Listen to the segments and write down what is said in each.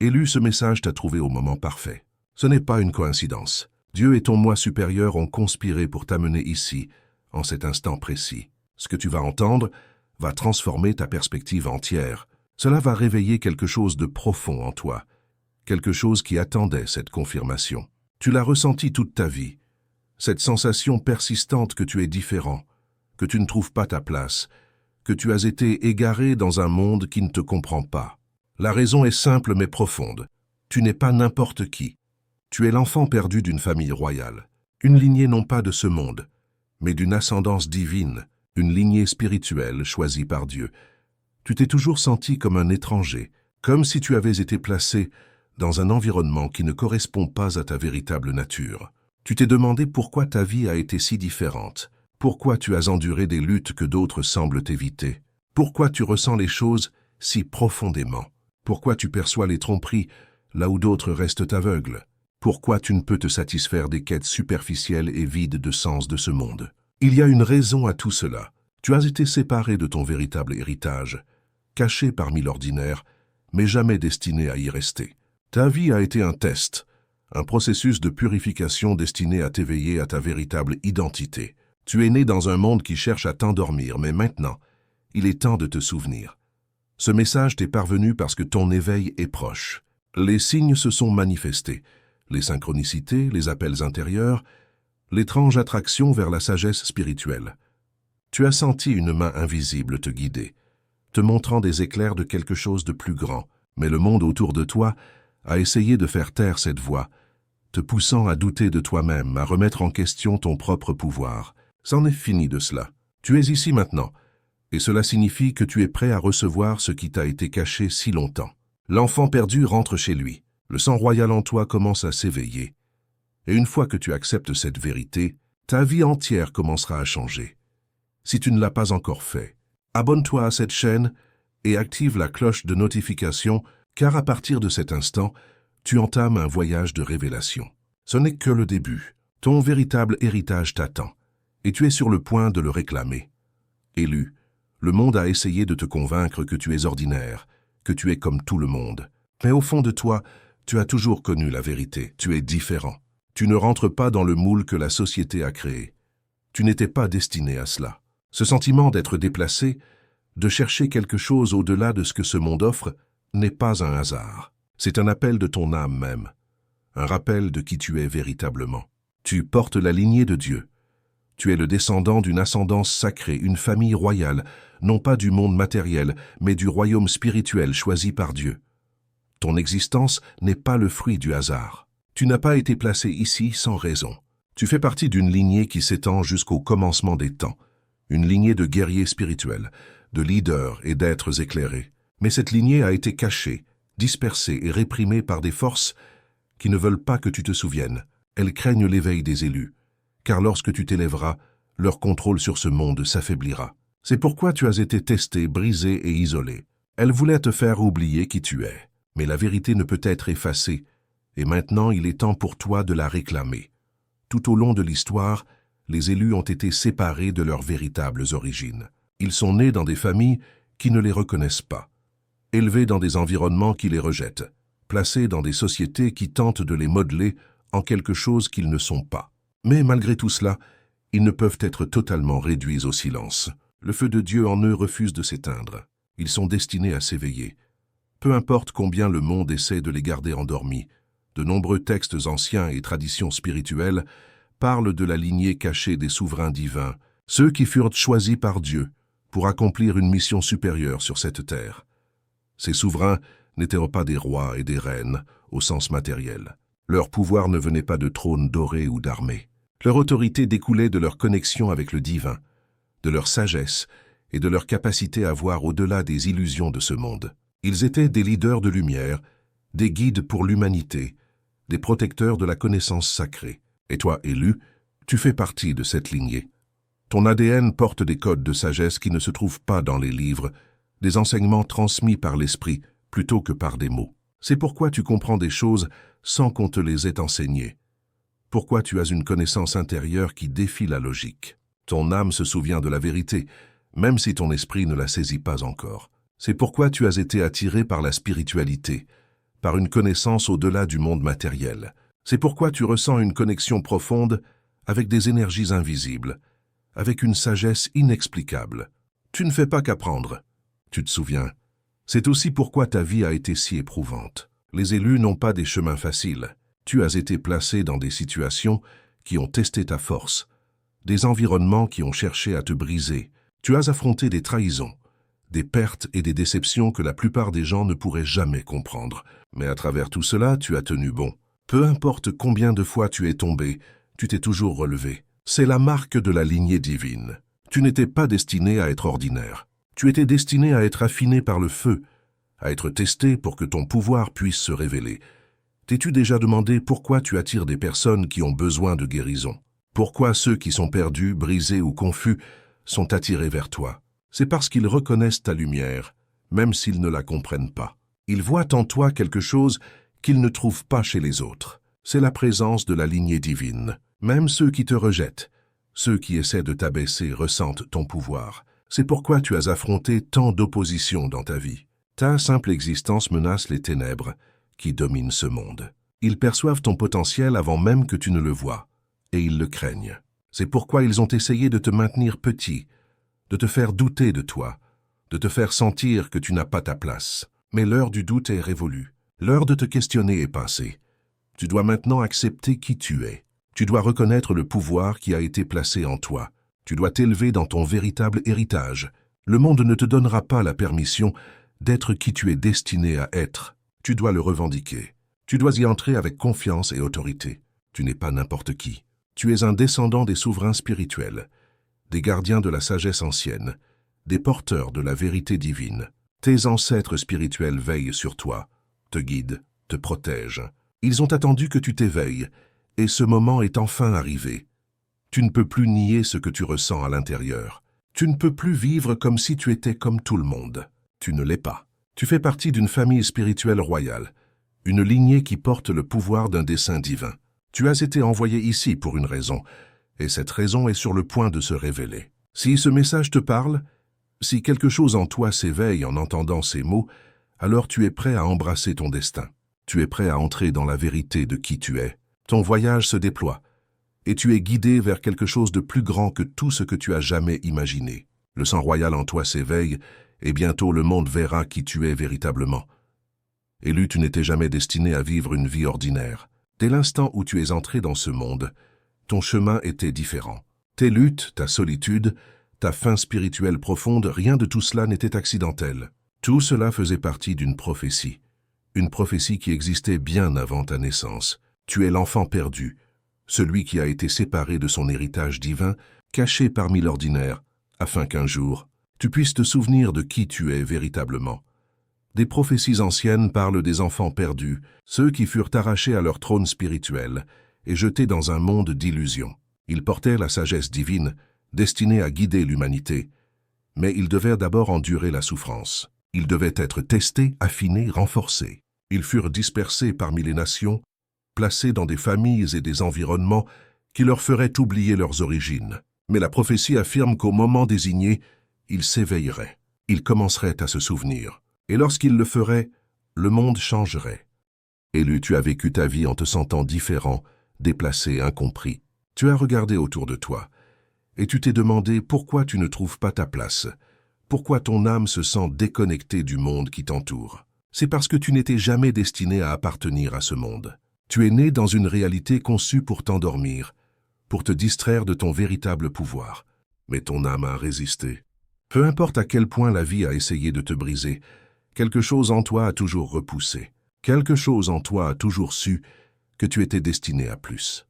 Élu, ce message t'a trouvé au moment parfait. Ce n'est pas une coïncidence. Dieu et ton moi supérieur ont conspiré pour t'amener ici, en cet instant précis. Ce que tu vas entendre va transformer ta perspective entière. Cela va réveiller quelque chose de profond en toi, quelque chose qui attendait cette confirmation. Tu l'as ressenti toute ta vie, cette sensation persistante que tu es différent, que tu ne trouves pas ta place, que tu as été égaré dans un monde qui ne te comprend pas. La raison est simple mais profonde. Tu n'es pas n'importe qui. Tu es l'enfant perdu d'une famille royale, une lignée non pas de ce monde, mais d'une ascendance divine, une lignée spirituelle choisie par Dieu. Tu t'es toujours senti comme un étranger, comme si tu avais été placé dans un environnement qui ne correspond pas à ta véritable nature. Tu t'es demandé pourquoi ta vie a été si différente, pourquoi tu as enduré des luttes que d'autres semblent éviter, pourquoi tu ressens les choses si profondément, pourquoi tu perçois les tromperies là où d'autres restent aveugles, pourquoi tu ne peux te satisfaire des quêtes superficielles et vides de sens de ce monde. Il y a une raison à tout cela. Tu as été séparé de ton véritable héritage, caché parmi l'ordinaire, mais jamais destiné à y rester. Ta vie a été un test, un processus de purification destiné à t'éveiller à ta véritable identité. Tu es né dans un monde qui cherche à t'endormir, mais maintenant, il est temps de te souvenir. Ce message t'est parvenu parce que ton éveil est proche. Les signes se sont manifestés, les synchronicités, les appels intérieurs, l'étrange attraction vers la sagesse spirituelle. Tu as senti une main invisible te guider, te montrant des éclairs de quelque chose de plus grand, mais le monde autour de toi a essayé de faire taire cette voix, te poussant à douter de toi-même, à remettre en question ton propre pouvoir. C'en est fini de cela. Tu es ici maintenant, et cela signifie que tu es prêt à recevoir ce qui t'a été caché si longtemps. L'enfant perdu rentre chez lui. Le sang royal en toi commence à s'éveiller. Et une fois que tu acceptes cette vérité, ta vie entière commencera à changer. Si tu ne l'as pas encore fait, abonne-toi à cette chaîne et active la cloche de notification, car à partir de cet instant, tu entames un voyage de révélation. Ce n'est que le début. Ton véritable héritage t'attend, et tu es sur le point de le réclamer. Élu, le monde a essayé de te convaincre que tu es ordinaire, que tu es comme tout le monde. Mais au fond de toi, tu as toujours connu la vérité. Tu es différent. Tu ne rentres pas dans le moule que la société a créé. Tu n'étais pas destiné à cela. Ce sentiment d'être déplacé, de chercher quelque chose au-delà de ce que ce monde offre, n'est pas un hasard. C'est un appel de ton âme même, un rappel de qui tu es véritablement. Tu portes la lignée de Dieu. Tu es le descendant d'une ascendance sacrée, une famille royale, non pas du monde matériel, mais du royaume spirituel choisi par Dieu. Ton existence n'est pas le fruit du hasard. Tu n'as pas été placé ici sans raison. Tu fais partie d'une lignée qui s'étend jusqu'au commencement des temps, une lignée de guerriers spirituels, de leaders et d'êtres éclairés. Mais cette lignée a été cachée, dispersée et réprimée par des forces qui ne veulent pas que tu te souviennes. Elles craignent l'éveil des élus, car lorsque tu t'élèveras, leur contrôle sur ce monde s'affaiblira. C'est pourquoi tu as été testé, brisé et isolé. Elles voulaient te faire oublier qui tu es, mais la vérité ne peut être effacée, et maintenant il est temps pour toi de la réclamer. Tout au long de l'histoire, les élus ont été séparés de leurs véritables origines. Ils sont nés dans des familles qui ne les reconnaissent pas, élevés dans des environnements qui les rejettent, placés dans des sociétés qui tentent de les modeler en quelque chose qu'ils ne sont pas. Mais malgré tout cela, ils ne peuvent être totalement réduits au silence. Le feu de Dieu en eux refuse de s'éteindre. Ils sont destinés à s'éveiller. Peu importe combien le monde essaie de les garder endormis, de nombreux textes anciens et traditions spirituelles parlent de la lignée cachée des souverains divins, ceux qui furent choisis par Dieu pour accomplir une mission supérieure sur cette terre. Ces souverains n'étaient pas des rois et des reines au sens matériel. Leur pouvoir ne venait pas de trônes dorés ou d'armées. Leur autorité découlait de leur connexion avec le divin, de leur sagesse et de leur capacité à voir au-delà des illusions de ce monde. Ils étaient des leaders de lumière, des guides pour l'humanité, des protecteurs de la connaissance sacrée. Et toi, élu, tu fais partie de cette lignée. Ton ADN porte des codes de sagesse qui ne se trouvent pas dans les livres, des enseignements transmis par l'esprit plutôt que par des mots. C'est pourquoi tu comprends des choses sans qu'on te les ait enseignées. Pourquoi tu as une connaissance intérieure qui défie la logique. Ton âme se souvient de la vérité, même si ton esprit ne la saisit pas encore. C'est pourquoi tu as été attiré par la spiritualité, par une connaissance au-delà du monde matériel. C'est pourquoi tu ressens une connexion profonde avec des énergies invisibles, avec une sagesse inexplicable. Tu ne fais pas qu'apprendre. Tu te souviens. C'est aussi pourquoi ta vie a été si éprouvante. Les élus n'ont pas des chemins faciles. Tu as été placé dans des situations qui ont testé ta force, des environnements qui ont cherché à te briser. Tu as affronté des trahisons, des pertes et des déceptions que la plupart des gens ne pourraient jamais comprendre. Mais à travers tout cela, tu as tenu bon. Peu importe combien de fois tu es tombé, tu t'es toujours relevé. C'est la marque de la lignée divine. Tu n'étais pas destiné à être ordinaire. Tu étais destiné à être affiné par le feu, à être testé pour que ton pouvoir puisse se révéler. T'es-tu déjà demandé pourquoi tu attires des personnes qui ont besoin de guérison? Pourquoi ceux qui sont perdus, brisés ou confus sont attirés vers toi? C'est parce qu'ils reconnaissent ta lumière, même s'ils ne la comprennent pas. Ils voient en toi quelque chose qu'ils ne trouvent pas chez les autres. C'est la présence de la lignée divine. Même ceux qui te rejettent, ceux qui essaient de t'abaisser ressentent ton pouvoir. C'est pourquoi tu as affronté tant d'opposition dans ta vie. Ta simple existence menace les ténèbres qui dominent ce monde. Ils perçoivent ton potentiel avant même que tu ne le vois, et ils le craignent. C'est pourquoi ils ont essayé de te maintenir petit, de te faire douter de toi, de te faire sentir que tu n'as pas ta place. Mais l'heure du doute est révolue. L'heure de te questionner est passée. Tu dois maintenant accepter qui tu es. Tu dois reconnaître le pouvoir qui a été placé en toi. Tu dois t'élever dans ton véritable héritage. Le monde ne te donnera pas la permission d'être qui tu es destiné à être. Tu dois le revendiquer. Tu dois y entrer avec confiance et autorité. Tu n'es pas n'importe qui. Tu es un descendant des souverains spirituels, des gardiens de la sagesse ancienne, des porteurs de la vérité divine. Tes ancêtres spirituels veillent sur toi, te guident, te protègent. Ils ont attendu que tu t'éveilles, et ce moment est enfin arrivé. Tu ne peux plus nier ce que tu ressens à l'intérieur. Tu ne peux plus vivre comme si tu étais comme tout le monde. Tu ne l'es pas. Tu fais partie d'une famille spirituelle royale, une lignée qui porte le pouvoir d'un dessein divin. Tu as été envoyé ici pour une raison, et cette raison est sur le point de se révéler. Si ce message te parle, si quelque chose en toi s'éveille en entendant ces mots, alors tu es prêt à embrasser ton destin. Tu es prêt à entrer dans la vérité de qui tu es. Ton voyage se déploie, et tu es guidé vers quelque chose de plus grand que tout ce que tu as jamais imaginé. Le sang royal en toi s'éveille, et bientôt le monde verra qui tu es véritablement. Élu, tu n'étais jamais destiné à vivre une vie ordinaire. Dès l'instant où tu es entré dans ce monde, ton chemin était différent. Tes luttes, ta solitude, ta faim spirituelle profonde, rien de tout cela n'était accidentel. Tout cela faisait partie d'une prophétie. Une prophétie qui existait bien avant ta naissance. Tu es l'enfant perdu, celui qui a été séparé de son héritage divin, caché parmi l'ordinaire, afin qu'un jour, tu puisses te souvenir de qui tu es véritablement. Des prophéties anciennes parlent des enfants perdus, ceux qui furent arrachés à leur trône spirituel et jetés dans un monde d'illusions. Ils portaient la sagesse divine, destinée à guider l'humanité, mais ils devaient d'abord endurer la souffrance. Ils devaient être testés, affinés, renforcés. Ils furent dispersés parmi les nations, placés dans des familles et des environnements qui leur feraient oublier leurs origines. Mais la prophétie affirme qu'au moment désigné, ils s'éveilleraient, ils commenceraient à se souvenir. Et lorsqu'ils le feraient, le monde changerait. Élu, tu as vécu ta vie en te sentant différent, déplacé, incompris. Tu as regardé autour de toi, et tu t'es demandé pourquoi tu ne trouves pas ta place, pourquoi ton âme se sent déconnectée du monde qui t'entoure. C'est parce que tu n'étais jamais destiné à appartenir à ce monde. Tu es né dans une réalité conçue pour t'endormir, pour te distraire de ton véritable pouvoir. Mais ton âme a résisté. Peu importe à quel point la vie a essayé de te briser, quelque chose en toi a toujours repoussé. Quelque chose en toi a toujours su que tu étais destiné à plus.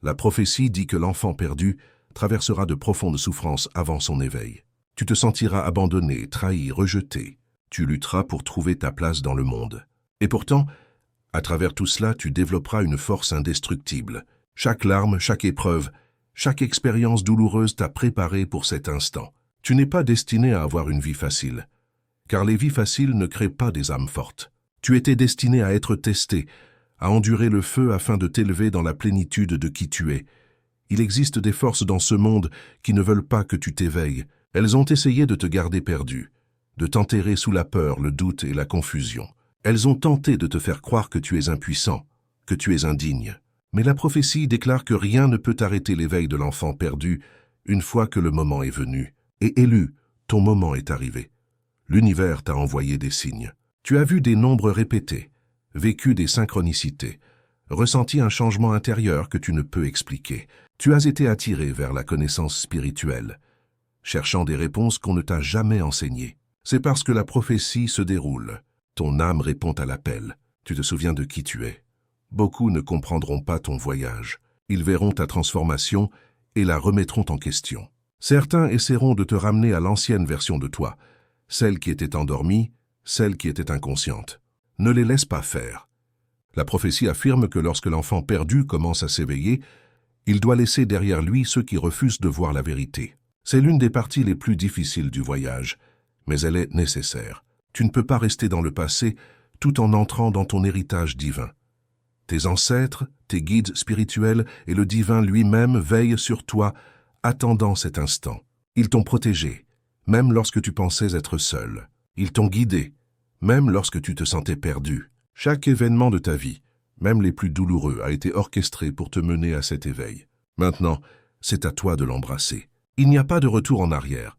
La prophétie dit que l'enfant perdu traversera de profondes souffrances avant son éveil. Tu te sentiras abandonné, trahi, rejeté. Tu lutteras pour trouver ta place dans le monde. Et pourtant, à travers tout cela, tu développeras une force indestructible. Chaque larme, chaque épreuve, chaque expérience douloureuse t'a préparé pour cet instant. Tu n'es pas destiné à avoir une vie facile, car les vies faciles ne créent pas des âmes fortes. Tu étais destiné à être testé, à endurer le feu afin de t'élever dans la plénitude de qui tu es. Il existe des forces dans ce monde qui ne veulent pas que tu t'éveilles. Elles ont essayé de te garder perdu, de t'enterrer sous la peur, le doute et la confusion. Elles ont tenté de te faire croire que tu es impuissant, que tu es indigne. Mais la prophétie déclare que rien ne peut arrêter l'éveil de l'enfant perdu une fois que le moment est venu. Et élu, ton moment est arrivé. L'univers t'a envoyé des signes. Tu as vu des nombres répétés, vécu des synchronicités, ressenti un changement intérieur que tu ne peux expliquer. Tu as été attiré vers la connaissance spirituelle, cherchant des réponses qu'on ne t'a jamais enseignées. C'est parce que la prophétie se déroule. Ton âme répond à l'appel. Tu te souviens de qui tu es. Beaucoup ne comprendront pas ton voyage. Ils verront ta transformation et la remettront en question. Certains essaieront de te ramener à l'ancienne version de toi, celle qui était endormie, celle qui était inconsciente. Ne les laisse pas faire. La prophétie affirme que lorsque l'enfant perdu commence à s'éveiller, il doit laisser derrière lui ceux qui refusent de voir la vérité. C'est l'une des parties les plus difficiles du voyage, mais elle est nécessaire. Tu ne peux pas rester dans le passé tout en entrant dans ton héritage divin. Tes ancêtres, tes guides spirituels et le divin lui-même veillent sur toi, attendant cet instant. Ils t'ont protégé, même lorsque tu pensais être seul. Ils t'ont guidé, même lorsque tu te sentais perdu. Chaque événement de ta vie, même les plus douloureux, a été orchestré pour te mener à cet éveil. Maintenant, c'est à toi de l'embrasser. Il n'y a pas de retour en arrière.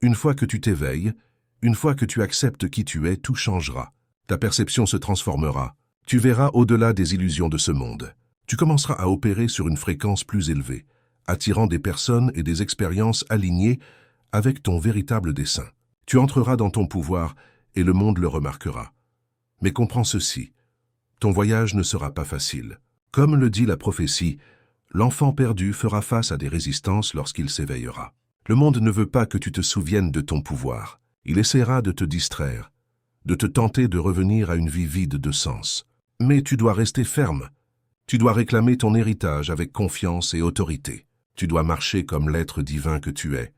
Une fois que tu t'éveilles, une fois que tu acceptes qui tu es, tout changera. Ta perception se transformera. Tu verras au-delà des illusions de ce monde. Tu commenceras à opérer sur une fréquence plus élevée, attirant des personnes et des expériences alignées avec ton véritable dessein. Tu entreras dans ton pouvoir et le monde le remarquera. Mais comprends ceci, ton voyage ne sera pas facile. Comme le dit la prophétie, l'enfant perdu fera face à des résistances lorsqu'il s'éveillera. Le monde ne veut pas que tu te souviennes de ton pouvoir. Il essaiera de te distraire, de te tenter de revenir à une vie vide de sens. Mais tu dois rester ferme. Tu dois réclamer ton héritage avec confiance et autorité. Tu dois marcher comme l'être divin que tu es.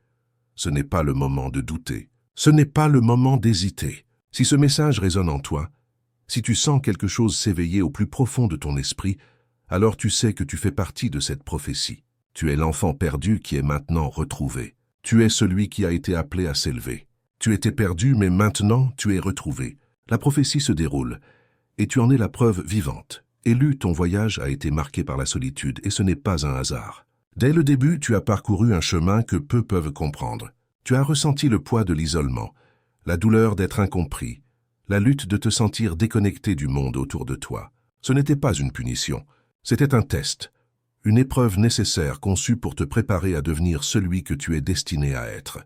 Ce n'est pas le moment de douter. Ce n'est pas le moment d'hésiter. Si ce message résonne en toi, si tu sens quelque chose s'éveiller au plus profond de ton esprit, alors tu sais que tu fais partie de cette prophétie. Tu es l'enfant perdu qui est maintenant retrouvé. Tu es celui qui a été appelé à s'élever. Tu étais perdu, mais maintenant tu es retrouvé. La prophétie se déroule, et tu en es la preuve vivante. Élu, ton voyage a été marqué par la solitude, et ce n'est pas un hasard. Dès le début, tu as parcouru un chemin que peu peuvent comprendre. Tu as ressenti le poids de l'isolement, la douleur d'être incompris, la lutte de te sentir déconnecté du monde autour de toi. Ce n'était pas une punition, c'était un test, une épreuve nécessaire conçue pour te préparer à devenir celui que tu es destiné à être.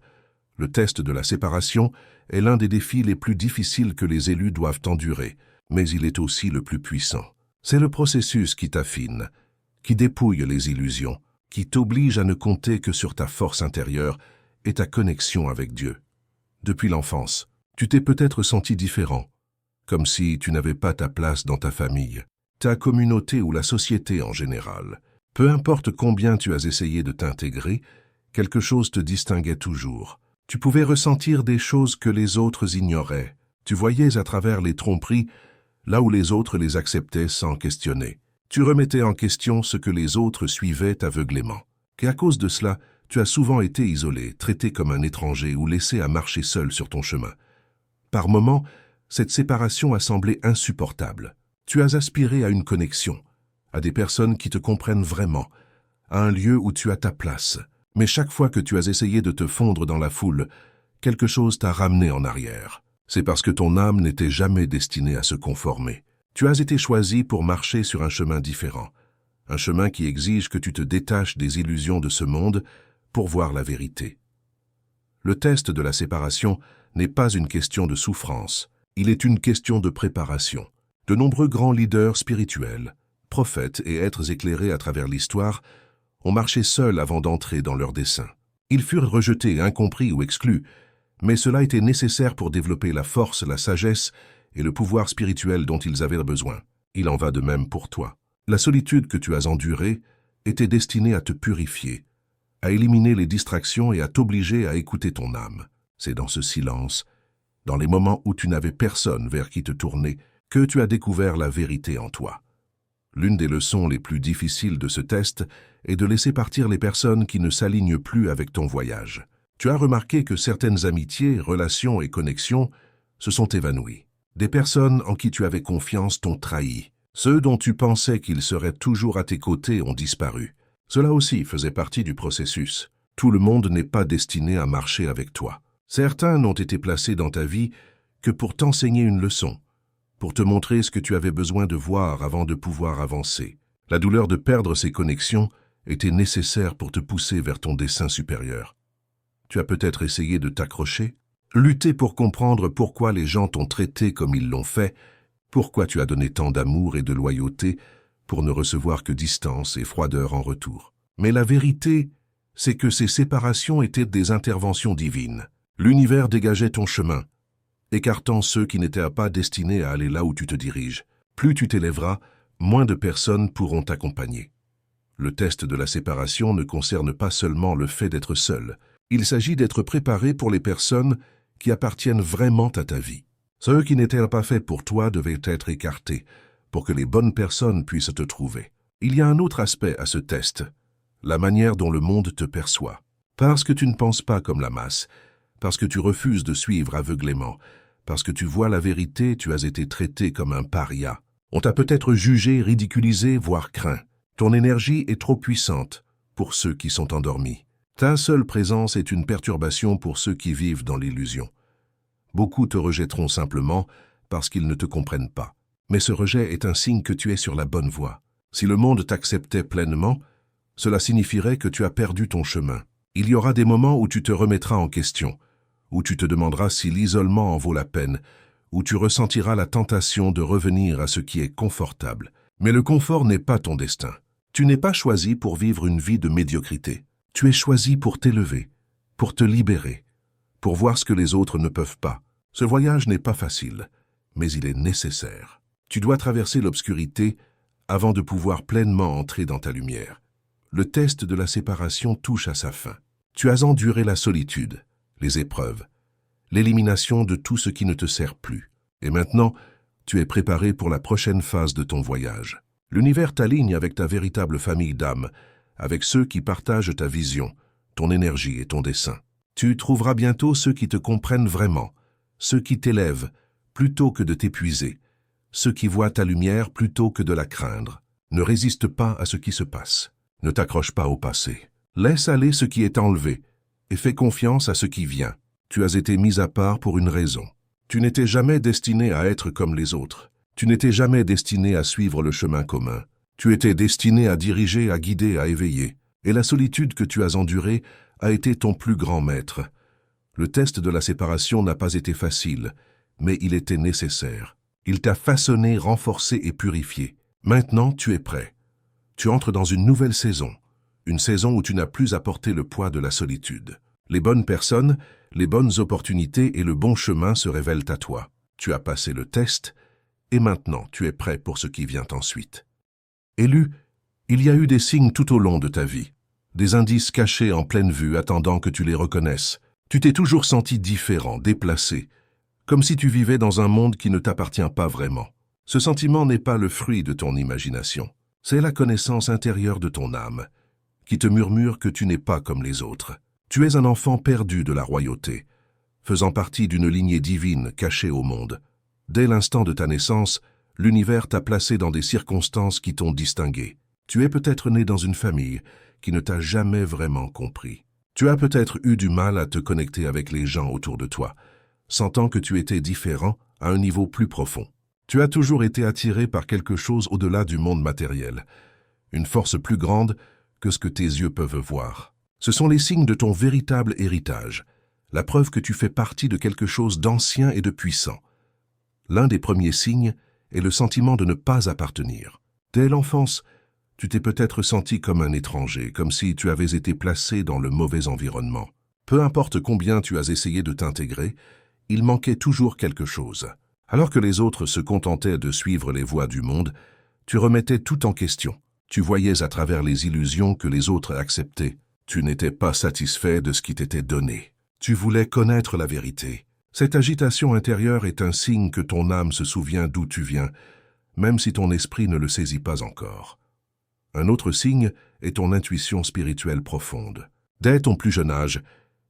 Le test de la séparation est l'un des défis les plus difficiles que les élus doivent endurer, mais il est aussi le plus puissant. C'est le processus qui t'affine, qui dépouille les illusions, qui t'oblige à ne compter que sur ta force intérieure et ta connexion avec Dieu. Depuis l'enfance, tu t'es peut-être senti différent, comme si tu n'avais pas ta place dans ta famille, ta communauté ou la société en général. Peu importe combien tu as essayé de t'intégrer, quelque chose te distinguait toujours. Tu pouvais ressentir des choses que les autres ignoraient. Tu voyais à travers les tromperies, là où les autres les acceptaient sans questionner. Tu remettais en question ce que les autres suivaient aveuglément. Et à cause de cela, tu as souvent été isolé, traité comme un étranger ou laissé à marcher seul sur ton chemin. Par moments, cette séparation a semblé insupportable. Tu as aspiré à une connexion, à des personnes qui te comprennent vraiment, à un lieu où tu as ta place. Mais chaque fois que tu as essayé de te fondre dans la foule, quelque chose t'a ramené en arrière. C'est parce que ton âme n'était jamais destinée à se conformer. Tu as été choisi pour marcher sur un chemin différent, un chemin qui exige que tu te détaches des illusions de ce monde pour voir la vérité. Le test de la séparation n'est pas une question de souffrance, il est une question de préparation. De nombreux grands leaders spirituels, prophètes et êtres éclairés à travers l'histoire ont marché seuls avant d'entrer dans leur dessein. Ils furent rejetés, incompris ou exclus, mais cela était nécessaire pour développer la force, la sagesse et le pouvoir spirituel dont ils avaient besoin. Il en va de même pour toi. La solitude que tu as endurée était destinée à te purifier, à éliminer les distractions et à t'obliger à écouter ton âme. C'est dans ce silence, dans les moments où tu n'avais personne vers qui te tourner, que tu as découvert la vérité en toi. L'une des leçons les plus difficiles de ce test est de laisser partir les personnes qui ne s'alignent plus avec ton voyage. Tu as remarqué que certaines amitiés, relations et connexions se sont évanouies. Des personnes en qui tu avais confiance t'ont trahi. Ceux dont tu pensais qu'ils seraient toujours à tes côtés ont disparu. Cela aussi faisait partie du processus. Tout le monde n'est pas destiné à marcher avec toi. Certains n'ont été placés dans ta vie que pour t'enseigner une leçon, pour te montrer ce que tu avais besoin de voir avant de pouvoir avancer. La douleur de perdre ces connexions était nécessaire pour te pousser vers ton dessein supérieur. Tu as peut-être essayé de t'accrocher, lutter pour comprendre pourquoi les gens t'ont traité comme ils l'ont fait, pourquoi tu as donné tant d'amour et de loyauté pour ne recevoir que distance et froideur en retour. Mais la vérité, c'est que ces séparations étaient des interventions divines. L'univers dégageait ton chemin, écartant ceux qui n'étaient pas destinés à aller là où tu te diriges. Plus tu t'élèveras, moins de personnes pourront t'accompagner. Le test de la séparation ne concerne pas seulement le fait d'être seul. Il s'agit d'être préparé pour les personnes qui appartiennent vraiment à ta vie. Ceux qui n'étaient pas faits pour toi devaient être écartés pour que les bonnes personnes puissent te trouver. Il y a un autre aspect à ce test, la manière dont le monde te perçoit. Parce que tu ne penses pas comme la masse, parce que tu refuses de suivre aveuglément, parce que tu vois la vérité, tu as été traité comme un paria. On t'a peut-être jugé, ridiculisé, voire craint. Ton énergie est trop puissante pour ceux qui sont endormis. Ta seule présence est une perturbation pour ceux qui vivent dans l'illusion. Beaucoup te rejetteront simplement parce qu'ils ne te comprennent pas. Mais ce rejet est un signe que tu es sur la bonne voie. Si le monde t'acceptait pleinement, cela signifierait que tu as perdu ton chemin. Il y aura des moments où tu te remettras en question, où tu te demanderas si l'isolement en vaut la peine, où tu ressentiras la tentation de revenir à ce qui est confortable. Mais le confort n'est pas ton destin. Tu n'es pas choisi pour vivre une vie de médiocrité. Tu es choisi pour t'élever, pour te libérer, pour voir ce que les autres ne peuvent pas. Ce voyage n'est pas facile, mais il est nécessaire. Tu dois traverser l'obscurité avant de pouvoir pleinement entrer dans ta lumière. Le test de la séparation touche à sa fin. Tu as enduré la solitude, les épreuves, l'élimination de tout ce qui ne te sert plus. Et maintenant, tu es préparé pour la prochaine phase de ton voyage. L'univers t'aligne avec ta véritable famille d'âmes, avec ceux qui partagent ta vision, ton énergie et ton dessein. Tu trouveras bientôt ceux qui te comprennent vraiment, ceux qui t'élèvent plutôt que de t'épuiser, ceux qui voient ta lumière plutôt que de la craindre. Ne résiste pas à ce qui se passe. Ne t'accroche pas au passé. Laisse aller ce qui est enlevé et fais confiance à ce qui vient. Tu as été mis à part pour une raison. Tu n'étais jamais destiné à être comme les autres. Tu n'étais jamais destiné à suivre le chemin commun. Tu étais destiné à diriger, à guider, à éveiller. Et la solitude que tu as endurée a été ton plus grand maître. Le test de la séparation n'a pas été facile, mais il était nécessaire. Il t'a façonné, renforcé et purifié. Maintenant, tu es prêt. Tu entres dans une nouvelle saison, une saison où tu n'as plus à porter le poids de la solitude. Les bonnes personnes, les bonnes opportunités et le bon chemin se révèlent à toi. Tu as passé le test, et maintenant tu es prêt pour ce qui vient ensuite. Élu, il y a eu des signes tout au long de ta vie, des indices cachés en pleine vue attendant que tu les reconnaisses. Tu t'es toujours senti différent, déplacé, comme si tu vivais dans un monde qui ne t'appartient pas vraiment. Ce sentiment n'est pas le fruit de ton imagination, c'est la connaissance intérieure de ton âme, qui te murmure que tu n'es pas comme les autres. Tu es un enfant perdu de la royauté, faisant partie d'une lignée divine cachée au monde. Dès l'instant de ta naissance, l'univers t'a placé dans des circonstances qui t'ont distingué. Tu es peut-être né dans une famille qui ne t'a jamais vraiment compris. Tu as peut-être eu du mal à te connecter avec les gens autour de toi, sentant que tu étais différent à un niveau plus profond. Tu as toujours été attiré par quelque chose au-delà du monde matériel, une force plus grande que ce que tes yeux peuvent voir. Ce sont les signes de ton véritable héritage, la preuve que tu fais partie de quelque chose d'ancien et de puissant. L'un des premiers signes est le sentiment de ne pas appartenir. Dès l'enfance, tu t'es peut-être senti comme un étranger, comme si tu avais été placé dans le mauvais environnement. Peu importe combien tu as essayé de t'intégrer, il manquait toujours quelque chose. Alors que les autres se contentaient de suivre les voies du monde, tu remettais tout en question. Tu voyais à travers les illusions que les autres acceptaient. Tu n'étais pas satisfait de ce qui t'était donné. Tu voulais connaître la vérité. Cette agitation intérieure est un signe que ton âme se souvient d'où tu viens, même si ton esprit ne le saisit pas encore. Un autre signe est ton intuition spirituelle profonde. Dès ton plus jeune âge,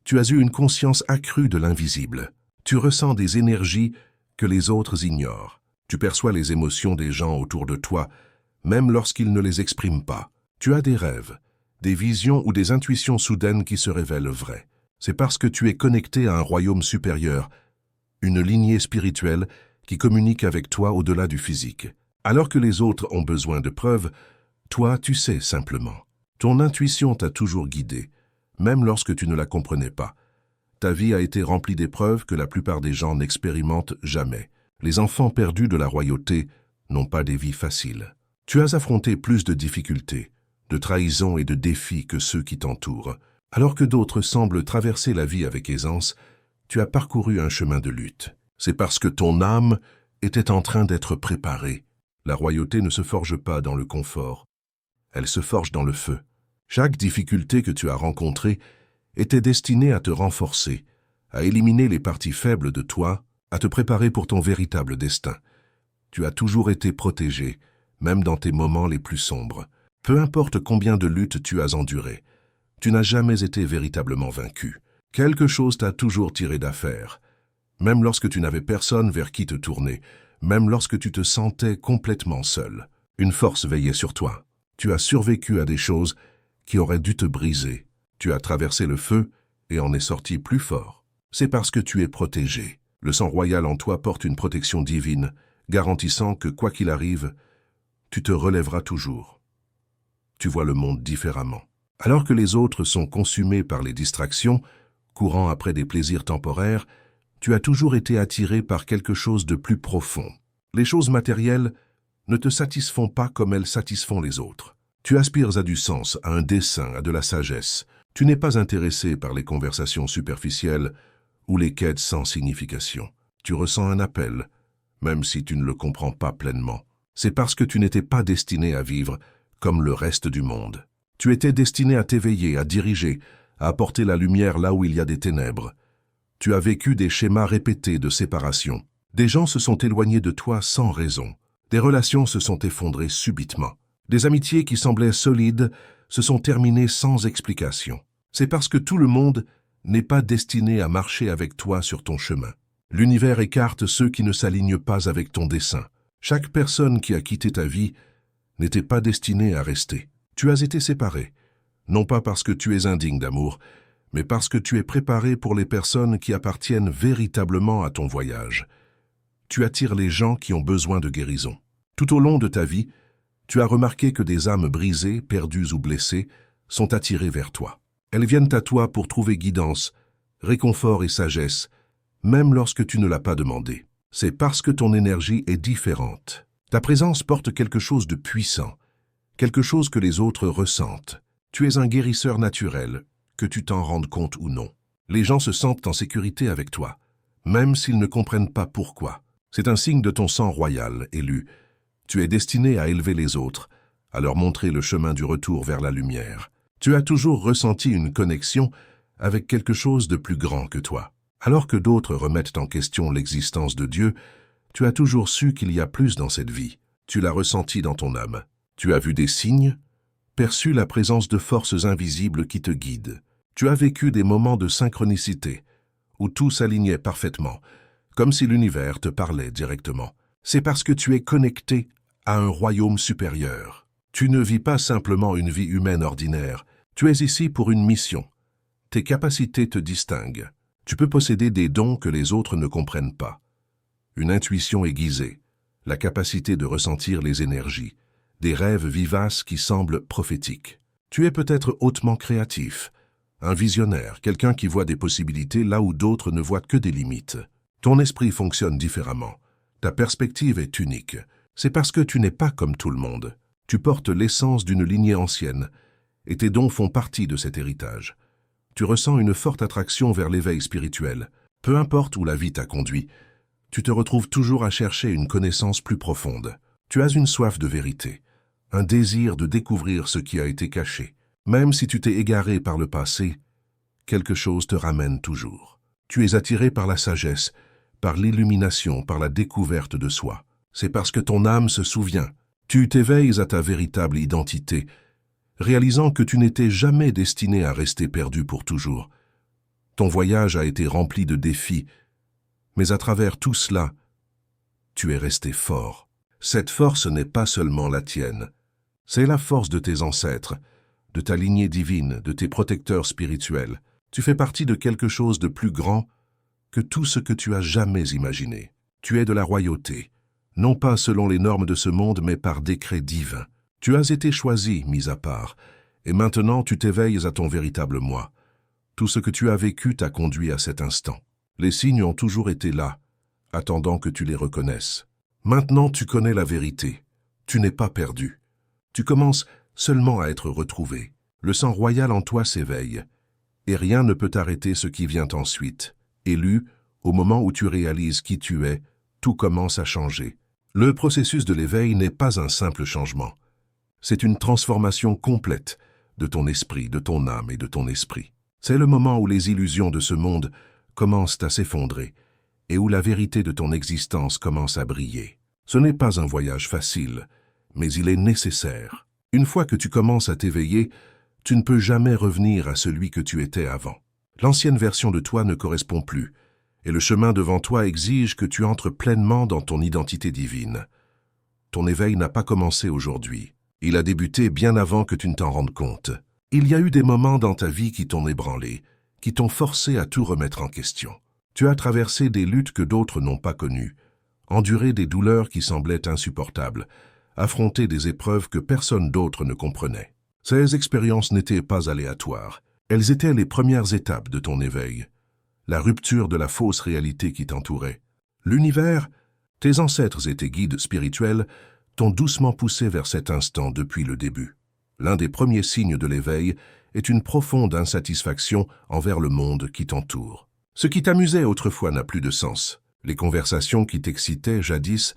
tu as eu une conscience accrue de l'invisible. Tu ressens des énergies que les autres ignorent. Tu perçois les émotions des gens autour de toi, même lorsqu'ils ne les expriment pas. Tu as des rêves, des visions ou des intuitions soudaines qui se révèlent vraies. C'est parce que tu es connecté à un royaume supérieur, une lignée spirituelle qui communique avec toi au-delà du physique. Alors que les autres ont besoin de preuves, toi, tu sais simplement. Ton intuition t'a toujours guidé, même lorsque tu ne la comprenais pas. Ta vie a été remplie d'épreuves que la plupart des gens n'expérimentent jamais. Les enfants perdus de la royauté n'ont pas des vies faciles. Tu as affronté plus de difficultés, de trahisons et de défis que ceux qui t'entourent. Alors que d'autres semblent traverser la vie avec aisance, tu as parcouru un chemin de lutte. C'est parce que ton âme était en train d'être préparée. La royauté ne se forge pas dans le confort, elle se forge dans le feu. Chaque difficulté que tu as rencontrée était destinée à te renforcer, à éliminer les parties faibles de toi, à te préparer pour ton véritable destin. Tu as toujours été protégé, même dans tes moments les plus sombres. Peu importe combien de luttes tu as endurées, tu n'as jamais été véritablement vaincu. Quelque chose t'a toujours tiré d'affaire, même lorsque tu n'avais personne vers qui te tourner, même lorsque tu te sentais complètement seul. Une force veillait sur toi. Tu as survécu à des choses qui auraient dû te briser. Tu as traversé le feu et en es sorti plus fort. C'est parce que tu es protégé. Le sang royal en toi porte une protection divine, garantissant que quoi qu'il arrive, tu te relèveras toujours. Tu vois le monde différemment. Alors que les autres sont consumés par les distractions, courant après des plaisirs temporaires, tu as toujours été attiré par quelque chose de plus profond. Les choses matérielles ne te satisfont pas comme elles satisfont les autres. Tu aspires à du sens, à un dessein, à de la sagesse. Tu n'es pas intéressé par les conversations superficielles ou les quêtes sans signification. Tu ressens un appel, même si tu ne le comprends pas pleinement. C'est parce que tu n'étais pas destiné à vivre comme le reste du monde. Tu étais destiné à t'éveiller, à diriger, à apporter la lumière là où il y a des ténèbres. Tu as vécu des schémas répétés de séparation. Des gens se sont éloignés de toi sans raison. Des relations se sont effondrées subitement. Des amitiés qui semblaient solides se sont terminées sans explication. C'est parce que tout le monde n'est pas destiné à marcher avec toi sur ton chemin. L'univers écarte ceux qui ne s'alignent pas avec ton dessein. Chaque personne qui a quitté ta vie n'était pas destinée à rester. Tu as été séparé, non pas parce que tu es indigne d'amour, mais parce que tu es préparé pour les personnes qui appartiennent véritablement à ton voyage. Tu attires les gens qui ont besoin de guérison. Tout au long de ta vie, tu as remarqué que des âmes brisées, perdues ou blessées sont attirées vers toi. Elles viennent à toi pour trouver guidance, réconfort et sagesse, même lorsque tu ne l'as pas demandé. C'est parce que ton énergie est différente. Ta présence porte quelque chose de puissant, quelque chose que les autres ressentent. Tu es un guérisseur naturel, que tu t'en rendes compte ou non. Les gens se sentent en sécurité avec toi, même s'ils ne comprennent pas pourquoi. C'est un signe de ton sang royal, élu. Tu es destiné à élever les autres, à leur montrer le chemin du retour vers la lumière. Tu as toujours ressenti une connexion avec quelque chose de plus grand que toi. Alors que d'autres remettent en question l'existence de Dieu, tu as toujours su qu'il y a plus dans cette vie. Tu l'as ressenti dans ton âme. Tu as vu des signes, perçu la présence de forces invisibles qui te guident. Tu as vécu des moments de synchronicité, où tout s'alignait parfaitement, comme si l'univers te parlait directement. C'est parce que tu es connecté à un royaume supérieur. Tu ne vis pas simplement une vie humaine ordinaire, tu es ici pour une mission. Tes capacités te distinguent. Tu peux posséder des dons que les autres ne comprennent pas. Une intuition aiguisée, la capacité de ressentir les énergies, des rêves vivaces qui semblent prophétiques. Tu es peut-être hautement créatif, un visionnaire, quelqu'un qui voit des possibilités là où d'autres ne voient que des limites. Ton esprit fonctionne différemment. Ta perspective est unique. C'est parce que tu n'es pas comme tout le monde. Tu portes l'essence d'une lignée ancienne, et tes dons font partie de cet héritage. Tu ressens une forte attraction vers l'éveil spirituel. Peu importe où la vie t'a conduit, tu te retrouves toujours à chercher une connaissance plus profonde. Tu as une soif de vérité, un désir de découvrir ce qui a été caché. Même si tu t'es égaré par le passé, quelque chose te ramène toujours. Tu es attiré par la sagesse, par l'illumination, par la découverte de soi. C'est parce que ton âme se souvient. Tu t'éveilles à ta véritable identité, réalisant que tu n'étais jamais destiné à rester perdu pour toujours. Ton voyage a été rempli de défis, mais à travers tout cela, tu es resté fort. Cette force n'est pas seulement la tienne. C'est la force de tes ancêtres, de ta lignée divine, de tes protecteurs spirituels. Tu fais partie de quelque chose de plus grand que tout ce que tu as jamais imaginé. Tu es de la royauté, non pas selon les normes de ce monde, mais par décret divin. Tu as été choisi, mis à part, et maintenant tu t'éveilles à ton véritable moi. Tout ce que tu as vécu t'a conduit à cet instant. Les signes ont toujours été là, attendant que tu les reconnaisses. Maintenant tu connais la vérité. Tu n'es pas perdu. Tu commences seulement à être retrouvé. Le sang royal en toi s'éveille, et rien ne peut arrêter ce qui vient ensuite. Élu, au moment où tu réalises qui tu es, tout commence à changer. Le processus de l'éveil n'est pas un simple changement. C'est une transformation complète de ton esprit, de ton âme et de ton esprit. C'est le moment où les illusions de ce monde commencent à s'effondrer et où la vérité de ton existence commence à briller. Ce n'est pas un voyage facile, mais il est nécessaire. Une fois que tu commences à t'éveiller, tu ne peux jamais revenir à celui que tu étais avant. L'ancienne version de toi ne correspond plus, et le chemin devant toi exige que tu entres pleinement dans ton identité divine. Ton éveil n'a pas commencé aujourd'hui. Il a débuté bien avant que tu ne t'en rendes compte. Il y a eu des moments dans ta vie qui t'ont ébranlé, qui t'ont forcé à tout remettre en question. Tu as traversé des luttes que d'autres n'ont pas connues, enduré des douleurs qui semblaient insupportables, affronté des épreuves que personne d'autre ne comprenait. Ces expériences n'étaient pas aléatoires. Elles étaient les premières étapes de ton éveil, la rupture de la fausse réalité qui t'entourait. L'univers, tes ancêtres et tes guides spirituels t'ont doucement poussé vers cet instant depuis le début. L'un des premiers signes de l'éveil est une profonde insatisfaction envers le monde qui t'entoure. Ce qui t'amusait autrefois n'a plus de sens. Les conversations qui t'excitaient jadis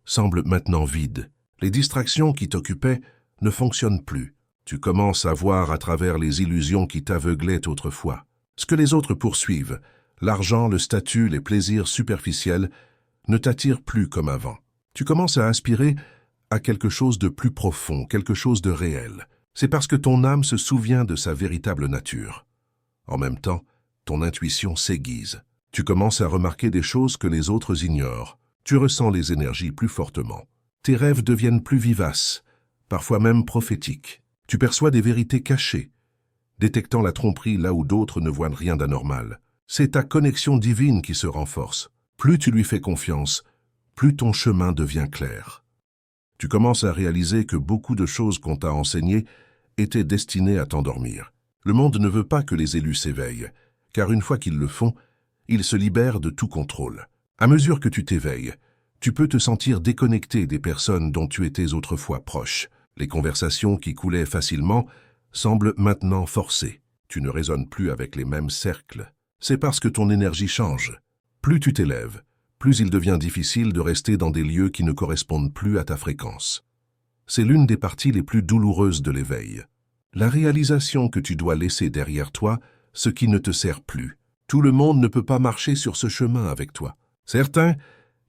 semblent maintenant vides. Les distractions qui t'occupaient ne fonctionnent plus. Tu commences à voir à travers les illusions qui t'aveuglaient autrefois. Ce que les autres poursuivent, l'argent, le statut, les plaisirs superficiels, ne t'attirent plus comme avant. Tu commences à aspirer à quelque chose de plus profond, quelque chose de réel. C'est parce que ton âme se souvient de sa véritable nature. En même temps, ton intuition s'aiguise. Tu commences à remarquer des choses que les autres ignorent. Tu ressens les énergies plus fortement. Tes rêves deviennent plus vivaces, parfois même prophétiques. Tu perçois des vérités cachées, détectant la tromperie là où d'autres ne voient rien d'anormal. C'est ta connexion divine qui se renforce. Plus tu lui fais confiance, plus ton chemin devient clair. Tu commences à réaliser que beaucoup de choses qu'on t'a enseignées étaient destinées à t'endormir. Le monde ne veut pas que les élus s'éveillent, car une fois qu'ils le font, ils se libèrent de tout contrôle. À mesure que tu t'éveilles, tu peux te sentir déconnecté des personnes dont tu étais autrefois proche. Les conversations qui coulaient facilement semblent maintenant forcées. Tu ne résonnes plus avec les mêmes cercles. C'est parce que ton énergie change. Plus tu t'élèves, plus il devient difficile de rester dans des lieux qui ne correspondent plus à ta fréquence. C'est l'une des parties les plus douloureuses de l'éveil. La réalisation que tu dois laisser derrière toi ce qui ne te sert plus. Tout le monde ne peut pas marcher sur ce chemin avec toi. Certains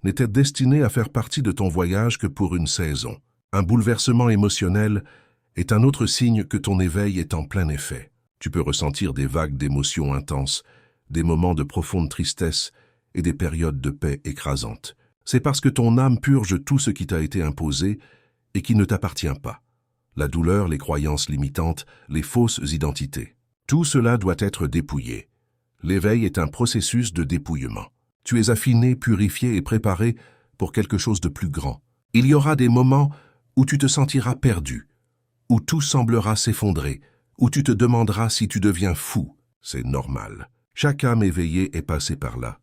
n'étaient destinés à faire partie de ton voyage que pour une saison. Un bouleversement émotionnel est un autre signe que ton éveil est en plein effet. Tu peux ressentir des vagues d'émotions intenses, des moments de profonde tristesse et des périodes de paix écrasantes. C'est parce que ton âme purge tout ce qui t'a été imposé et qui ne t'appartient pas. La douleur, les croyances limitantes, les fausses identités. Tout cela doit être dépouillé. L'éveil est un processus de dépouillement. Tu es affiné, purifié et préparé pour quelque chose de plus grand. Il y aura des moments où tu te sentiras perdu, où tout semblera s'effondrer, où tu te demanderas si tu deviens fou. C'est normal. Chaque âme éveillée est passée par là.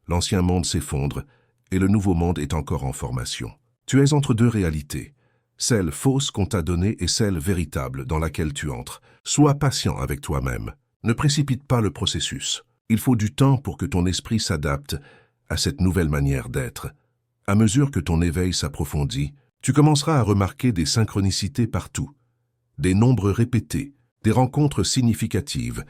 L'ancien monde s'effondre et le nouveau monde est encore en formation. Tu es entre deux réalités, celle fausse qu'on t'a donnée et celle véritable dans laquelle tu entres. Sois patient avec toi-même. Ne précipite pas le processus. Il faut du temps pour que ton esprit s'adapte à cette nouvelle manière d'être. À mesure que ton éveil s'approfondit, tu commenceras à remarquer des synchronicités partout, des nombres répétés, des rencontres significatives,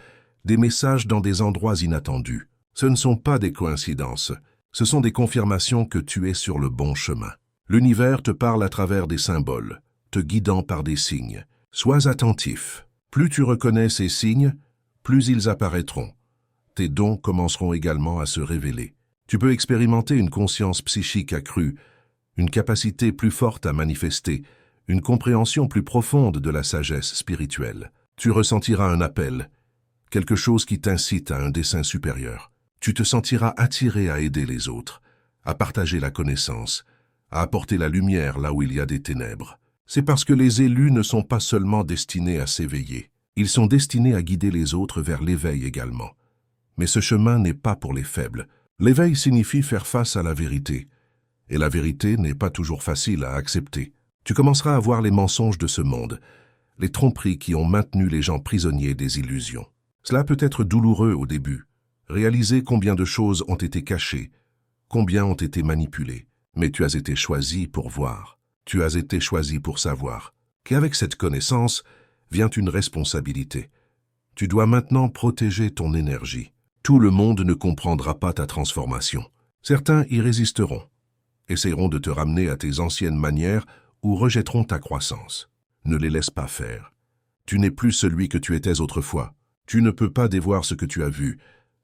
des messages dans des endroits inattendus. Ce ne sont pas des coïncidences, ce sont des confirmations que tu es sur le bon chemin. L'univers te parle à travers des symboles, te guidant par des signes. Sois attentif. Plus tu reconnais ces signes, plus ils apparaîtront. Tes dons commenceront également à se révéler. Tu peux expérimenter une conscience psychique accrue, une capacité plus forte à manifester, une compréhension plus profonde de la sagesse spirituelle. Tu ressentiras un appel, quelque chose qui t'incite à un dessein supérieur. Tu te sentiras attiré à aider les autres, à partager la connaissance, à apporter la lumière là où il y a des ténèbres. C'est parce que les élus ne sont pas seulement destinés à s'éveiller, ils sont destinés à guider les autres vers l'éveil également. Mais ce chemin n'est pas pour les faibles. L'éveil signifie faire face à la vérité, et la vérité n'est pas toujours facile à accepter. Tu commenceras à voir les mensonges de ce monde, les tromperies qui ont maintenu les gens prisonniers des illusions. Cela peut être douloureux au début, réaliser combien de choses ont été cachées, combien ont été manipulées. Mais tu as été choisi pour voir, tu as été choisi pour savoir qu'avec cette connaissance vient une responsabilité. Tu dois maintenant protéger ton énergie. Tout le monde ne comprendra pas ta transformation. Certains y résisteront, essaieront de te ramener à tes anciennes manières ou rejetteront ta croissance. Ne les laisse pas faire. Tu n'es plus celui que tu étais autrefois. Tu ne peux pas dévoir ce que tu as vu,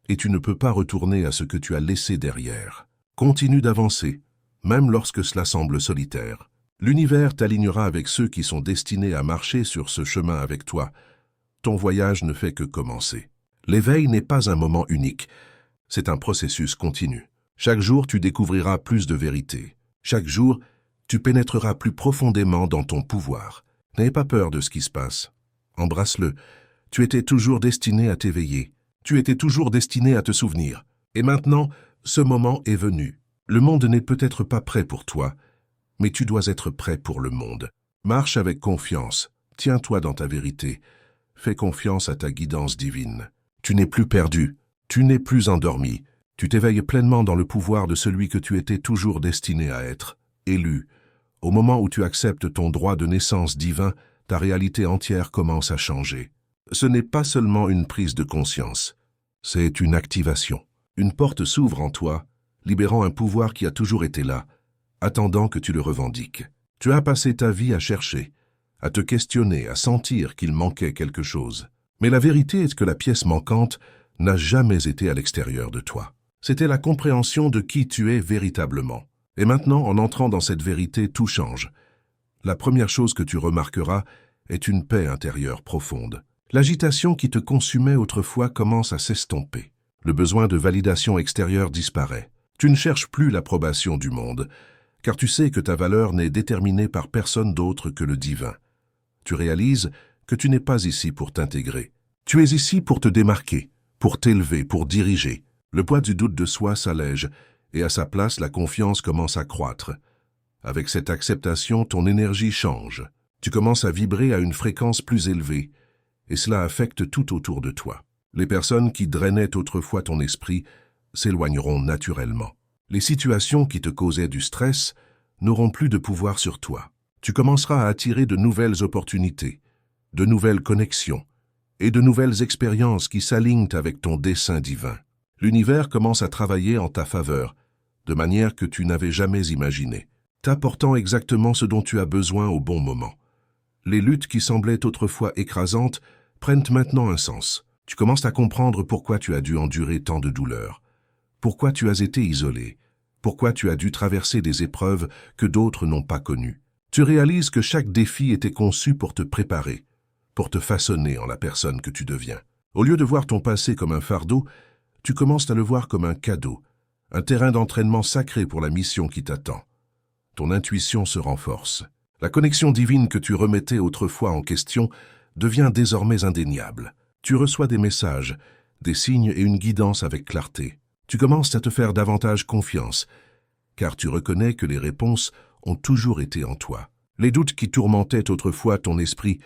et tu ne peux pas retourner à ce que tu as laissé derrière. Continue d'avancer, même lorsque cela semble solitaire. L'univers t'alignera avec ceux qui sont destinés à marcher sur ce chemin avec toi. Ton voyage ne fait que commencer. L'éveil n'est pas un moment unique, c'est un processus continu. Chaque jour, tu découvriras plus de vérité. Chaque jour, tu pénétreras plus profondément dans ton pouvoir. N'aie pas peur de ce qui se passe. Embrasse-le. Tu étais toujours destiné à t'éveiller. Tu étais toujours destiné à te souvenir. Et maintenant, ce moment est venu. Le monde n'est peut-être pas prêt pour toi, mais tu dois être prêt pour le monde. Marche avec confiance. Tiens-toi dans ta vérité. Fais confiance à ta guidance divine. Tu n'es plus perdu. Tu n'es plus endormi. Tu t'éveilles pleinement dans le pouvoir de celui que tu étais toujours destiné à être. Élu. Au moment où tu acceptes ton droit de naissance divin, ta réalité entière commence à changer. Ce n'est pas seulement une prise de conscience, c'est une activation. Une porte s'ouvre en toi, libérant un pouvoir qui a toujours été là, attendant que tu le revendiques. Tu as passé ta vie à chercher, à te questionner, à sentir qu'il manquait quelque chose. Mais la vérité est que la pièce manquante n'a jamais été à l'extérieur de toi. C'était la compréhension de qui tu es véritablement. Et maintenant, en entrant dans cette vérité, tout change. La première chose que tu remarqueras est une paix intérieure profonde. L'agitation qui te consumait autrefois commence à s'estomper. Le besoin de validation extérieure disparaît. Tu ne cherches plus l'approbation du monde, car tu sais que ta valeur n'est déterminée par personne d'autre que le divin. Tu réalises que tu n'es pas ici pour t'intégrer. Tu es ici pour te démarquer, pour t'élever, pour diriger. Le poids du doute de soi s'allège, et à sa place, la confiance commence à croître. Avec cette acceptation, ton énergie change. Tu commences à vibrer à une fréquence plus élevée, et cela affecte tout autour de toi. Les personnes qui drainaient autrefois ton esprit s'éloigneront naturellement. Les situations qui te causaient du stress n'auront plus de pouvoir sur toi. Tu commenceras à attirer de nouvelles opportunités, de nouvelles connexions et de nouvelles expériences qui s'alignent avec ton dessein divin. L'univers commence à travailler en ta faveur, de manière que tu n'avais jamais imaginée, t'apportant exactement ce dont tu as besoin au bon moment. Les luttes qui semblaient autrefois écrasantes prennent maintenant un sens. Tu commences à comprendre pourquoi tu as dû endurer tant de douleurs, pourquoi tu as été isolé, pourquoi tu as dû traverser des épreuves que d'autres n'ont pas connues. Tu réalises que chaque défi était conçu pour te préparer, pour te façonner en la personne que tu deviens. Au lieu de voir ton passé comme un fardeau, tu commences à le voir comme un cadeau, un terrain d'entraînement sacré pour la mission qui t'attend. Ton intuition se renforce. La connexion divine que tu remettais autrefois en question devient désormais indéniable. Tu reçois des messages, des signes et une guidance avec clarté. Tu commences à te faire davantage confiance, car tu reconnais que les réponses ont toujours été en toi. Les doutes qui tourmentaient autrefois ton esprit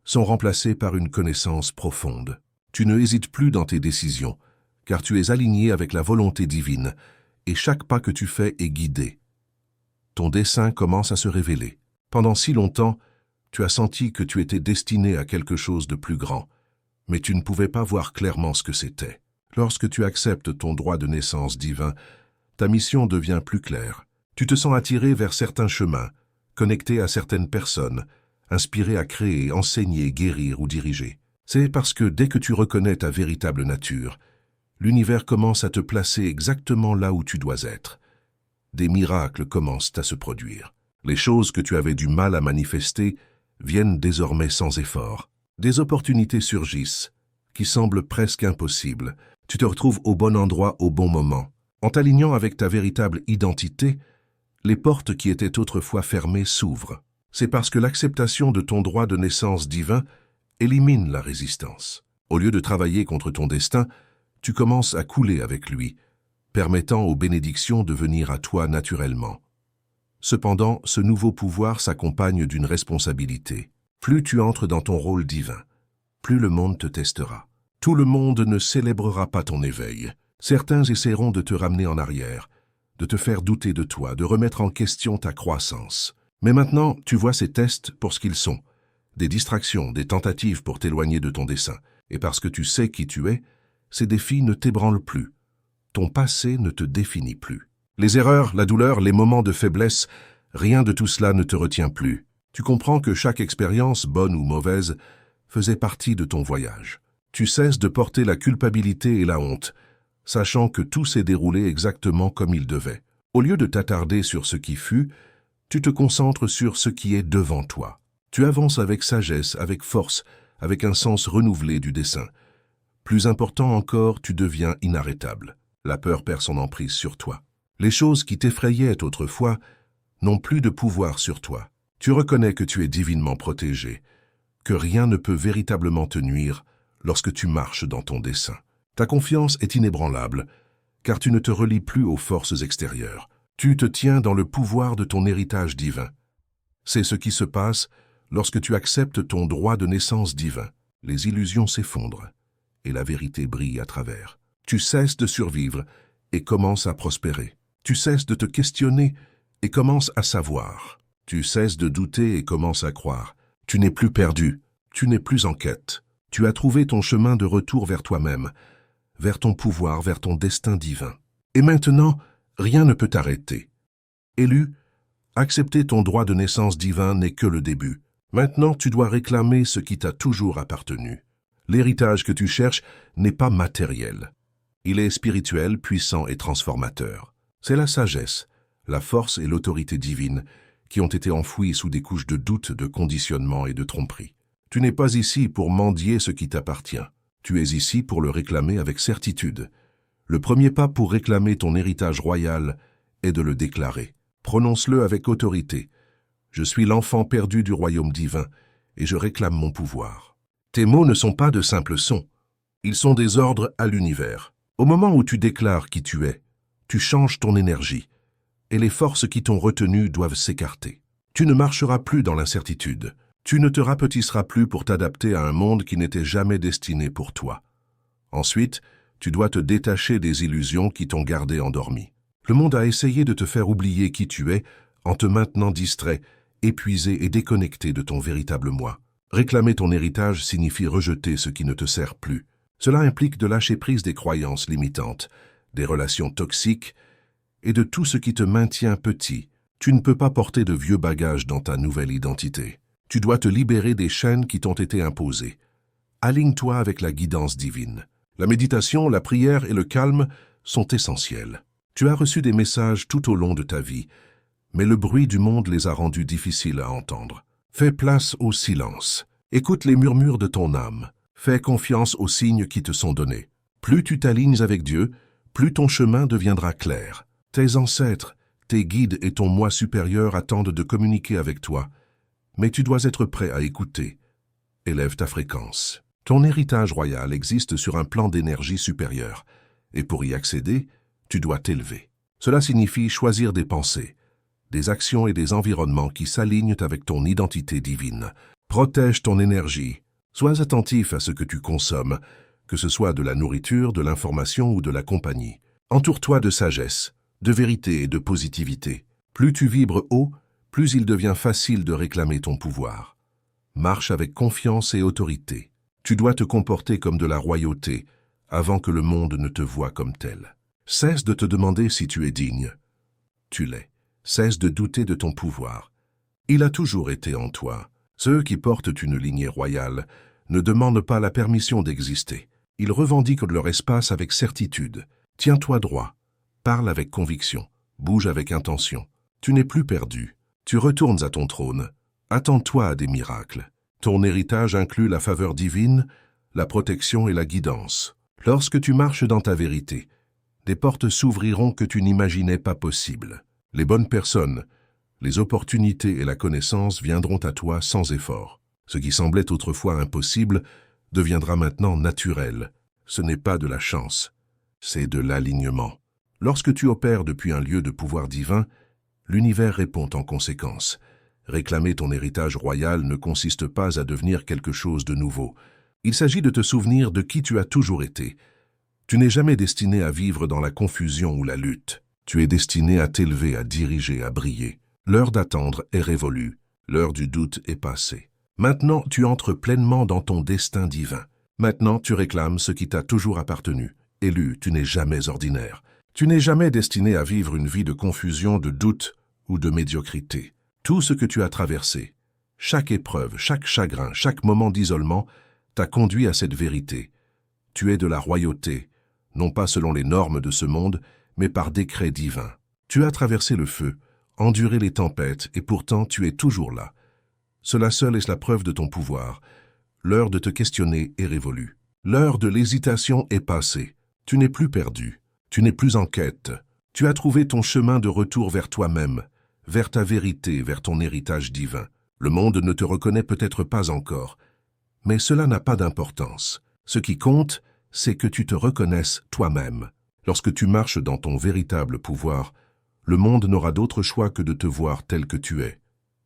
sont remplacés par une connaissance profonde. Tu ne hésites plus dans tes décisions, car tu es aligné avec la volonté divine, et chaque pas que tu fais est guidé. Ton dessein commence à se révéler. Pendant si longtemps, tu as senti que tu étais destiné à quelque chose de plus grand, mais tu ne pouvais pas voir clairement ce que c'était. Lorsque tu acceptes ton droit de naissance divin, ta mission devient plus claire. Tu te sens attiré vers certains chemins, connecté à certaines personnes, inspiré à créer, enseigner, guérir ou diriger. C'est parce que dès que tu reconnais ta véritable nature, l'univers commence à te placer exactement là où tu dois être. Des miracles commencent à se produire. Les choses que tu avais du mal à manifester viennent désormais sans effort. Des opportunités surgissent, qui semblent presque impossibles. Tu te retrouves au bon endroit au bon moment. En t'alignant avec ta véritable identité, les portes qui étaient autrefois fermées s'ouvrent. C'est parce que l'acceptation de ton droit de naissance divin élimine la résistance. Au lieu de travailler contre ton destin, tu commences à couler avec lui, permettant aux bénédictions de venir à toi naturellement. Cependant, ce nouveau pouvoir s'accompagne d'une responsabilité. Plus tu entres dans ton rôle divin, plus le monde te testera. Tout le monde ne célébrera pas ton éveil. Certains essaieront de te ramener en arrière, de te faire douter de toi, de remettre en question ta croissance. Mais maintenant, tu vois ces tests pour ce qu'ils sont. Des distractions, des tentatives pour t'éloigner de ton dessein. Et parce que tu sais qui tu es, ces défis ne t'ébranlent plus. Ton passé ne te définit plus. Les erreurs, la douleur, les moments de faiblesse, rien de tout cela ne te retient plus. Tu comprends que chaque expérience, bonne ou mauvaise, faisait partie de ton voyage. Tu cesses de porter la culpabilité et la honte, sachant que tout s'est déroulé exactement comme il devait. Au lieu de t'attarder sur ce qui fut, tu te concentres sur ce qui est devant toi. Tu avances avec sagesse, avec force, avec un sens renouvelé du dessein. Plus important encore, tu deviens inarrêtable. La peur perd son emprise sur toi. Les choses qui t'effrayaient autrefois n'ont plus de pouvoir sur toi. Tu reconnais que tu es divinement protégé, que rien ne peut véritablement te nuire lorsque tu marches dans ton dessein. Ta confiance est inébranlable, car tu ne te relis plus aux forces extérieures. Tu te tiens dans le pouvoir de ton héritage divin. C'est ce qui se passe lorsque tu acceptes ton droit de naissance divin. Les illusions s'effondrent et la vérité brille à travers. Tu cesses de survivre et commences à prospérer. Tu cesses de te questionner et commences à savoir. Tu cesses de douter et commences à croire. Tu n'es plus perdu, tu n'es plus en quête. Tu as trouvé ton chemin de retour vers toi-même, vers ton pouvoir, vers ton destin divin. Et maintenant, rien ne peut t'arrêter. Élu, accepter ton droit de naissance divin n'est que le début. Maintenant, tu dois réclamer ce qui t'a toujours appartenu. L'héritage que tu cherches n'est pas matériel. Il est spirituel, puissant et transformateur. C'est la sagesse, la force et l'autorité divine qui ont été enfouies sous des couches de doute, de conditionnement et de tromperie. Tu n'es pas ici pour mendier ce qui t'appartient. Tu es ici pour le réclamer avec certitude. Le premier pas pour réclamer ton héritage royal est de le déclarer. Prononce-le avec autorité. Je suis l'enfant perdu du royaume divin et je réclame mon pouvoir. Tes mots ne sont pas de simples sons. Ils sont des ordres à l'univers. Au moment où tu déclares qui tu es, tu changes ton énergie et les forces qui t'ont retenu doivent s'écarter. Tu ne marcheras plus dans l'incertitude. Tu ne te rapetisseras plus pour t'adapter à un monde qui n'était jamais destiné pour toi. Ensuite, tu dois te détacher des illusions qui t'ont gardé endormi. Le monde a essayé de te faire oublier qui tu es en te maintenant distrait, épuisé et déconnecté de ton véritable moi. Réclamer ton héritage signifie rejeter ce qui ne te sert plus. Cela implique de lâcher prise des croyances limitantes, des relations toxiques et de tout ce qui te maintient petit. Tu ne peux pas porter de vieux bagages dans ta nouvelle identité. Tu dois te libérer des chaînes qui t'ont été imposées. Aligne-toi avec la guidance divine. La méditation, la prière et le calme sont essentiels. Tu as reçu des messages tout au long de ta vie, mais le bruit du monde les a rendus difficiles à entendre. Fais place au silence. Écoute les murmures de ton âme. Fais confiance aux signes qui te sont donnés. Plus tu t'alignes avec Dieu, plus ton chemin deviendra clair. Tes ancêtres, tes guides et ton moi supérieur attendent de communiquer avec toi, mais tu dois être prêt à écouter. Élève ta fréquence. Ton héritage royal existe sur un plan d'énergie supérieur, et pour y accéder, tu dois t'élever. Cela signifie choisir des pensées, des actions et des environnements qui s'alignent avec ton identité divine. Protège ton énergie. Sois attentif à ce que tu consommes, que ce soit de la nourriture, de l'information ou de la compagnie. Entoure-toi de sagesse, de vérité et de positivité. Plus tu vibres haut, plus il devient facile de réclamer ton pouvoir. Marche avec confiance et autorité. Tu dois te comporter comme de la royauté avant que le monde ne te voie comme tel. Cesse de te demander si tu es digne. Tu l'es. Cesse de douter de ton pouvoir. Il a toujours été en toi. Ceux qui portent une lignée royale ne demandent pas la permission d'exister. Ils revendiquent leur espace avec certitude. Tiens-toi droit. Parle avec conviction. Bouge avec intention. Tu n'es plus perdu. Tu retournes à ton trône. Attends-toi à des miracles. Ton héritage inclut la faveur divine, la protection et la guidance. Lorsque tu marches dans ta vérité, des portes s'ouvriront que tu n'imaginais pas possibles. Les bonnes personnes, les opportunités et la connaissance viendront à toi sans effort. Ce qui semblait autrefois impossible deviendra maintenant naturel. Ce n'est pas de la chance, c'est de l'alignement. Lorsque tu opères depuis un lieu de pouvoir divin, l'univers répond en conséquence. Réclamer ton héritage royal ne consiste pas à devenir quelque chose de nouveau. Il s'agit de te souvenir de qui tu as toujours été. Tu n'es jamais destiné à vivre dans la confusion ou la lutte. Tu es destiné à t'élever, à diriger, à briller. L'heure d'attendre est révolue. L'heure du doute est passée. Maintenant, tu entres pleinement dans ton destin divin. Maintenant, tu réclames ce qui t'a toujours appartenu. Élu, tu n'es jamais ordinaire. Tu n'es jamais destiné à vivre une vie de confusion, de doute ou de médiocrité. Tout ce que tu as traversé, chaque épreuve, chaque chagrin, chaque moment d'isolement, t'a conduit à cette vérité. Tu es de la royauté, non pas selon les normes de ce monde, mais par décret divin. Tu as traversé le feu, enduré les tempêtes, et pourtant tu es toujours là. Cela seul est la preuve de ton pouvoir. L'heure de te questionner est révolue. L'heure de l'hésitation est passée. Tu n'es plus perdu. Tu n'es plus en quête. Tu as trouvé ton chemin de retour vers toi-même, vers ta vérité, vers ton héritage divin. Le monde ne te reconnaît peut-être pas encore, mais cela n'a pas d'importance. Ce qui compte, c'est que tu te reconnaisses toi-même. Lorsque tu marches dans ton véritable pouvoir, le monde n'aura d'autre choix que de te voir tel que tu es.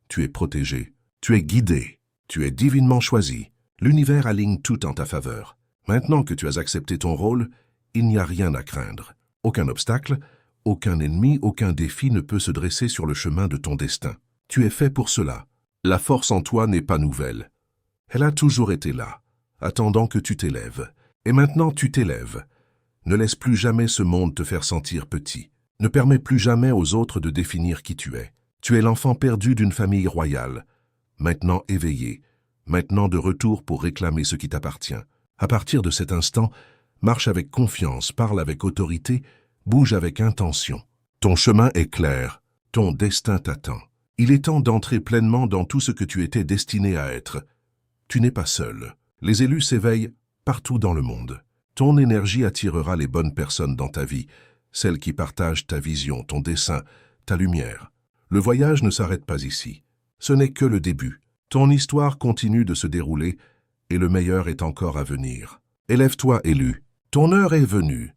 Tu es protégé, tu es guidé, tu es divinement choisi. L'univers aligne tout en ta faveur. Maintenant que tu as accepté ton rôle, il n'y a rien à craindre. Aucun obstacle, aucun ennemi, aucun défi ne peut se dresser sur le chemin de ton destin. Tu es fait pour cela. La force en toi n'est pas nouvelle. Elle a toujours été là, attendant que tu t'élèves. Et maintenant tu t'élèves. Ne laisse plus jamais ce monde te faire sentir petit. Ne permets plus jamais aux autres de définir qui tu es. Tu es l'enfant perdu d'une famille royale. Maintenant éveillé, maintenant de retour pour réclamer ce qui t'appartient. À partir de cet instant, marche avec confiance, parle avec autorité, bouge avec intention. Ton chemin est clair, ton destin t'attend. Il est temps d'entrer pleinement dans tout ce que tu étais destiné à être. Tu n'es pas seul. Les élus s'éveillent partout dans le monde. Ton énergie attirera les bonnes personnes dans ta vie, celles qui partagent ta vision, ton dessein, ta lumière. Le voyage ne s'arrête pas ici. Ce n'est que le début. Ton histoire continue de se dérouler et le meilleur est encore à venir. Élève-toi, élu. Ton heure est venue.